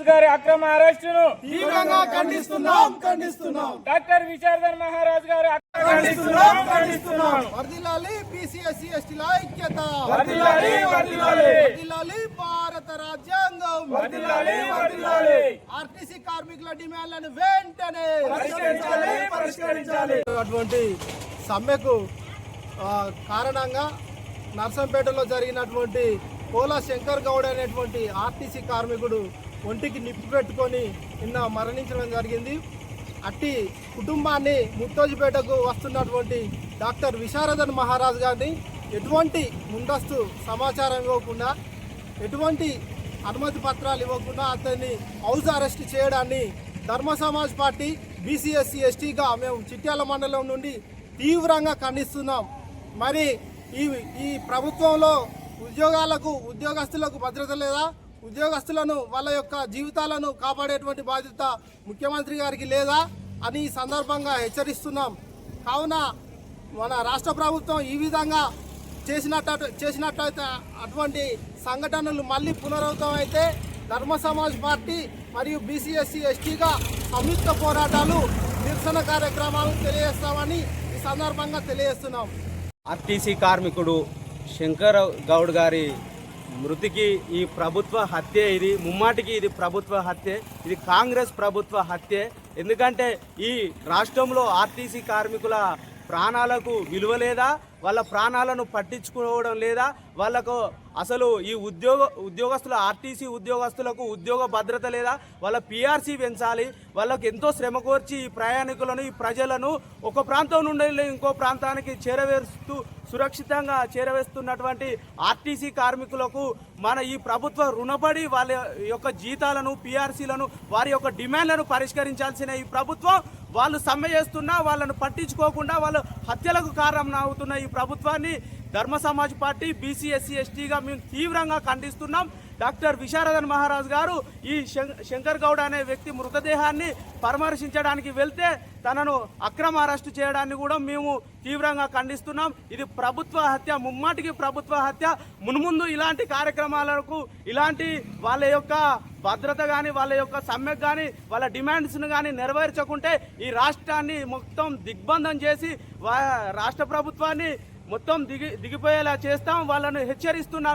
గారి అక్రమ అరెస్టును తీవ్రంగా ఖండిస్తున్నాం. డాక్టర్ విశారదన్ మహారాజ్ గారి ఖండిస్తున్నాం. వర్ధిల్లాలి బీసీ ఎస్సీ ఎస్టీల ఐక్యత. వర్ధిల్లాలి. వర్ధిల్లాలి భారత రాజ్యాంగం. వర్ధిల్లాలి. ఆర్టీసీ కార్మికుల డిమాండ్లను వెంటనే పరిష్కరించాలి. అటువంటి సమ్మెకు కారణంగా నర్సంపేటలో జరిగినటువంటి కోలా శంకర్ గౌడ్ అనేటువంటి ఆర్టీసీ కార్మికుడు ఒంటికి నిప్పు పెట్టుకొని నిన్న మరణించడం జరిగింది. అట్టి కుటుంబాన్ని ముత్తోజిపేటకు వస్తున్నటువంటి డాక్టర్ విశారదన్ మహారాజ్ గారిని ఎటువంటి ముందస్తు సమాచారం ఇవ్వకుండా, ఎటువంటి అనుమతి పత్రాలు ఇవ్వకుండా అతన్ని హౌస్ అరెస్ట్ చేయడాన్ని ధర్మ సమాజ్ పార్టీ బీసీఎస్సీ ఎస్టీగా మేము చిట్యాల మండలం నుండి తీవ్రంగా ఖండిస్తున్నాం. మరి ఈ ప్రభుత్వంలో ఉద్యోగస్తులకు భద్రత లేదా? ఉద్యోగస్తులను వాళ్ళ యొక్క జీవితాలను కాపాడేటువంటి బాధ్యత ముఖ్యమంత్రి గారికి లేదా అని ఈ సందర్భంగా హెచ్చరిస్తున్నాం. కావున మన రాష్ట్ర ప్రభుత్వం ఈ విధంగా చేసినట్టయితే అటువంటి సంఘటనలు మళ్ళీ పునరావృతం అయితే ధర్మ సమాజ్ పార్టీ మరియు బీసీఎస్సీ ఎస్టీగా సంయుక్త పోరాటాలు, నిరసన కార్యక్రమాలు తెలియజేస్తామని ఈ సందర్భంగా తెలియజేస్తున్నాం. ఆర్టీసీ కార్మికుడు శంకర్ గౌడ్ గారి మృతికి ఈ ప్రభుత్వ హత్య, ఇది ముమ్మాటికి ఇది ప్రభుత్వ హత్య, ఇది కాంగ్రెస్ ప్రభుత్వ హత్య. ఎందుకంటే ఈ రాష్ట్రంలో ఆర్టీసీ కార్మికుల ప్రాణాలకు విలువ లేదా, వాళ్ళ ప్రాణాలను పట్టించుకోవడం లేదా, వాళ్ళకు అసలు ఈ ఉద్యోగస్తుల ఆర్టీసీ ఉద్యోగస్తులకు ఉద్యోగ భద్రత లేదా, వాళ్ళ పిఆర్సీ పెంచాలి. వాళ్ళకు ఎంతో శ్రమ కోర్చి ఈ ప్రయాణికులను, ఈ ప్రజలను ఒక ప్రాంతం నుండి ఇంకో ప్రాంతానికి సురక్షితంగా చేరవేస్తున్నటువంటి ఆర్టీసీ కార్మికులకు మన ఈ ప్రభుత్వ రుణపడి వాళ్ళ యొక్క జీతాలను, పిఆర్సీలను, వారి యొక్క డిమాండ్లను పరిష్కరించాల్సిన ఈ ప్రభుత్వం వాళ్ళు సమ్మె చేస్తున్నా వాళ్ళను పట్టించుకోకుండా వాళ్ళ హత్యలకు కారణం అవుతున్న ఈ ప్రభుత్వాన్ని ధర్మ సమాజ్ పార్టీ బీసీఎస్సీ ఎస్టీగా మేము తీవ్రంగా ఖండిస్తున్నాం. డాక్టర్ విశారదన్ మహారాజ్ గారు ఈ శంకర్ గౌడ్ అనే వ్యక్తి మృతదేహాన్ని పరామర్శించడానికి వెళ్తే తనను అక్రమ అరెస్టు చేయడాన్ని కూడా మేము తీవ్రంగా ఖండిస్తున్నాం. ఇది ప్రభుత్వ హత్య, ముమ్మాటికి ప్రభుత్వ హత్య. మున్ముందు ఇలాంటి కార్యక్రమాలకు, ఇలాంటి వాళ్ళ యొక్క భద్రత కానీ, వాళ్ళ యొక్క సమ్మెకు కానీ, వాళ్ళ డిమాండ్స్ను కానీ నెరవేర్చకుంటే ఈ రాష్ట్రాన్ని మొత్తం దిగ్బంధం చేసి రాష్ట్ర ప్రభుత్వాన్ని మొత్తం దిగిపోయేలా చేస్తాం. వాళ్ళను హెచ్చరిస్తున్నాం.